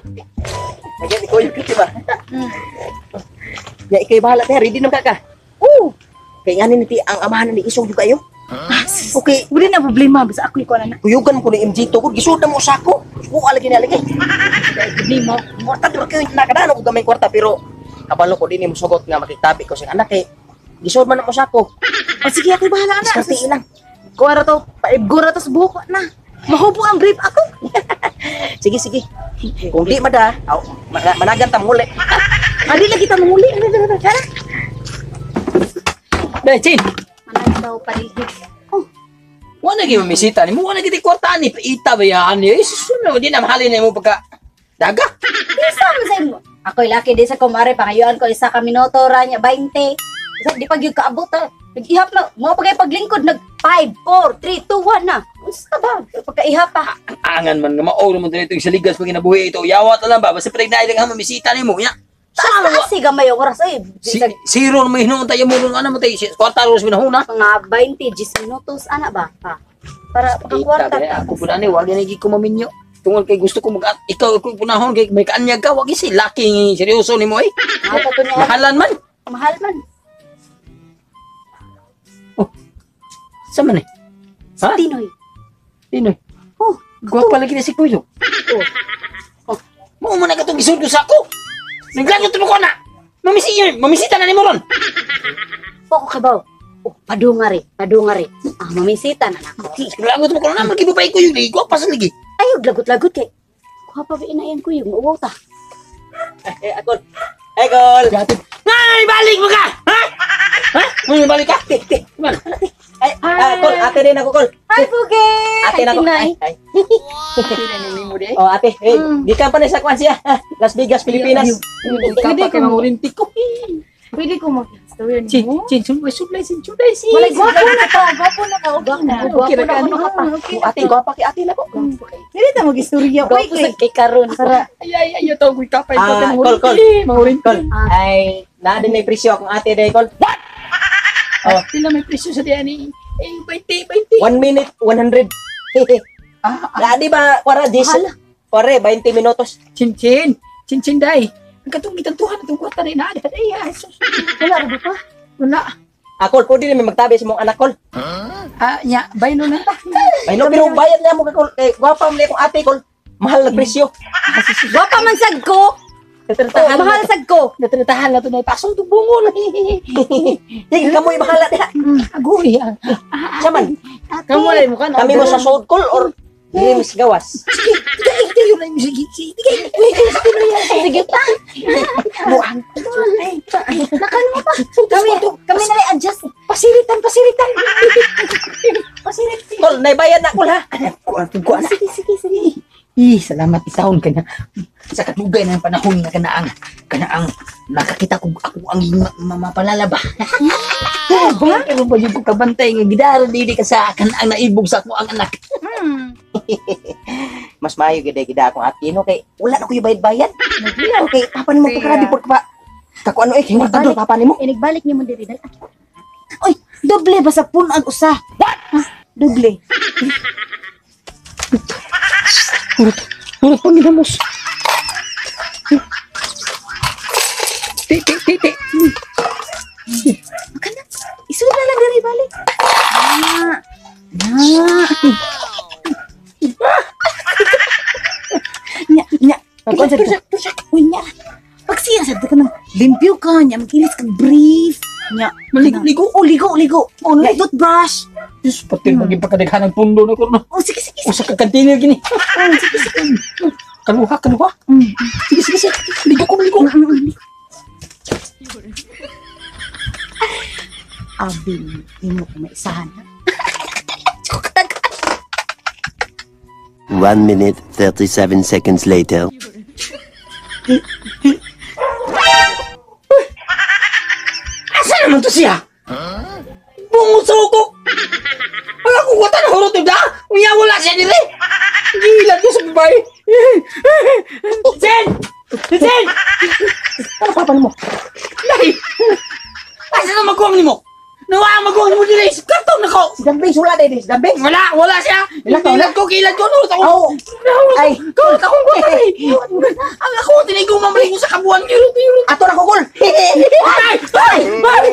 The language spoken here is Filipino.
Lagi ni Kuya Kiti ba? Ya ikay bahala tayo, ready naman ka. Oo. Kaya nga ni ang amahan ni Isong juga yo. Okay, Wala na problema basta ako ikaw na. kuyugan ko ni MJ to ko, gisud na mo sa ako. Oo, alagi na lagi. Problema. Kwarta di ba kayo nakadaan ako gamay kwarta pero kabalo ko din mo sugot nga makitabi ko sa anak eh. Gisud man mo sa ako. O sige, ako bahala na. Diskarte ilang. Kuwara to, paibgura to sa buhok na. Mahubo ang brief ako. Sige, sige. Kung di mada, managan ta muli. Adi lagi kita manguli. Tara. Dahil, Chin, Manang daw paligid. Oh, wala naging mamisita ni mo, wala naging kwarta ni Paita ba yan? Eh, susunod, hindi na mahalin na mo pagka daga. isa man sa imo. Ako'y laki din sa kumare, pangayuan ko isa ka minuto ra niya 20. Isa di pag yung kaabot ha. Nag-ihap na, mga pagay paglingkod, nag 5, 4, 3, 2, 1 na. Unsa ba? Pagka-ihap pa. Angan man nga maoro mo dito yung saligas pag inabuhi ito. Yawat na lang ba? Basta pinagnahin lang mamisita ni mo. Ya. Saan na si gamay yung oras ay. Zero na may hinungan tayo mo ano mo tayo. Kwarta ros minahuna. Mga 20, 10 minutos, ana ba? Ha? Para pagkakwarta. Ako po na ni, wag na ko maminyo. Tungkol kay gusto ko ikaw ako punahon kay may kaanyag ka. Wag si laki seryoso ni mo eh. Mahalan man. Mahal man. Sa man eh? Sa Tinoy. Tinoy. Oh, Gwapa lagi na si Kuyo. Oh. Mo mo na katong gisuldo sa ako. Naglagot mo ko na. Mamisita na ni mo ron. Poko kabaw. Oh, padungari. Ah, mamisita na nako. Naglagot mo ko na magibabay ko yung gwapa sa lagi. Ayog lagot-lagot kay. Kuha pa ba inayan ko yung uwaw ta. Akol. Akol. Ay, balik mo ka! Ha? Ha? May balik ka? Man. Ay, Kol, ate din ako, Kol. Hi, Pugi! Ate na ko. Tinay. Ay. Oh, ate, hey, di ka pa na sa kwan siya. Las Vegas, Pilipinas. Kapag kay mga orintik ko. Pwede ko mag-story Chin, mo. sublay. Walay gwapo na ka. Gwapo na ka. Okay na ka. Ate, gwapa kay ate na ko. Hindi ta mag-istorya. Wait, kay Karon. Para. Ay, ito ko kapay ko kay mga Kol, Kol. orintik. Mga orintik. Kol, ay, na din may presyo akong ate day, Kol. Oh, sila may presyo sa diyan eh. 20. 1 minute, 100. Na, di ba, kwara, diesel? Kware, 20 minutos. Chin, day. Ang katong gitantuhan itong kwarta na inaada. Ay, sus. Wala ba pa? Wala. Kol, pwede namin magtabi sa mong anak, Kol. Nya, bayno na ta. Ay, no, pero bayad na mo, Kol. Eh, gwapa mo na akong ate, Kol. Mahal na presyo. Gwapa man sad ko. Tatratahan Mahal sad ko. Natratahan na ito na ipasok itong bungon. Sige, kamoy bahala na. Agoy. Saman, Kamoy mo ka na. kami mo sa sold call or James Gawas. Sige pa. Buang. Nakan mo pa. Kami na rin adjust. Pasiritan. Kol, naibayad na, Kol, ha? Kuha na. Sige. Salamat isahon ka na. Sa katugay ng panahon na kanaang nakakita ko ako ang mapalalaba. Ba? Pero ba yung kabantay nga gidaro dili ka sa kanaang naibog sa ako ang anak. Mas mayo gida akong ate, no? Kay, wala na ko yung bayad-bayad. Okay, papan mo pagka-report ka pa. Kako ano hingat na doon, papan mo. Nagbalik niyo mo diri dal. Oy, doble ba sa punan usa? What? Doble. Urut pangidamos. Titi. Makana. Isura lang diri balik. Nya. Pagkon sa uy nya. Pagsiya sa ka nang limpyo ka nya, magilis kag brief. Nya, Maligo. ligo. Oh, toothbrush. Diyos, pati maging pagkadaghan ng pundo na ko. Oh, sige. Usa ka kantina gini. Kaluha. Sige. Ligo ko. Abin, imo ko maisahan. 1 minute, 37 seconds later. Asa naman to siya? Bungot sa ukok. Wala kong wata na hurot da. Wala siya nila. Gilan ko sa babae. Zen! Ano papan mo? Dahil! Asa na magkuwang ni mo? Nawa magkuwang mo nila. Karton na ko. Si Dambing, sula din, si Dambing. Wala siya. Ilan ko? Kilan ko. Nurot ako. Oh. Ay. Nurot akong wata eh. Ang ako, tinigumam rin sa kabuan. Yurot. Ato na kukul. Ay! Ay! Ay!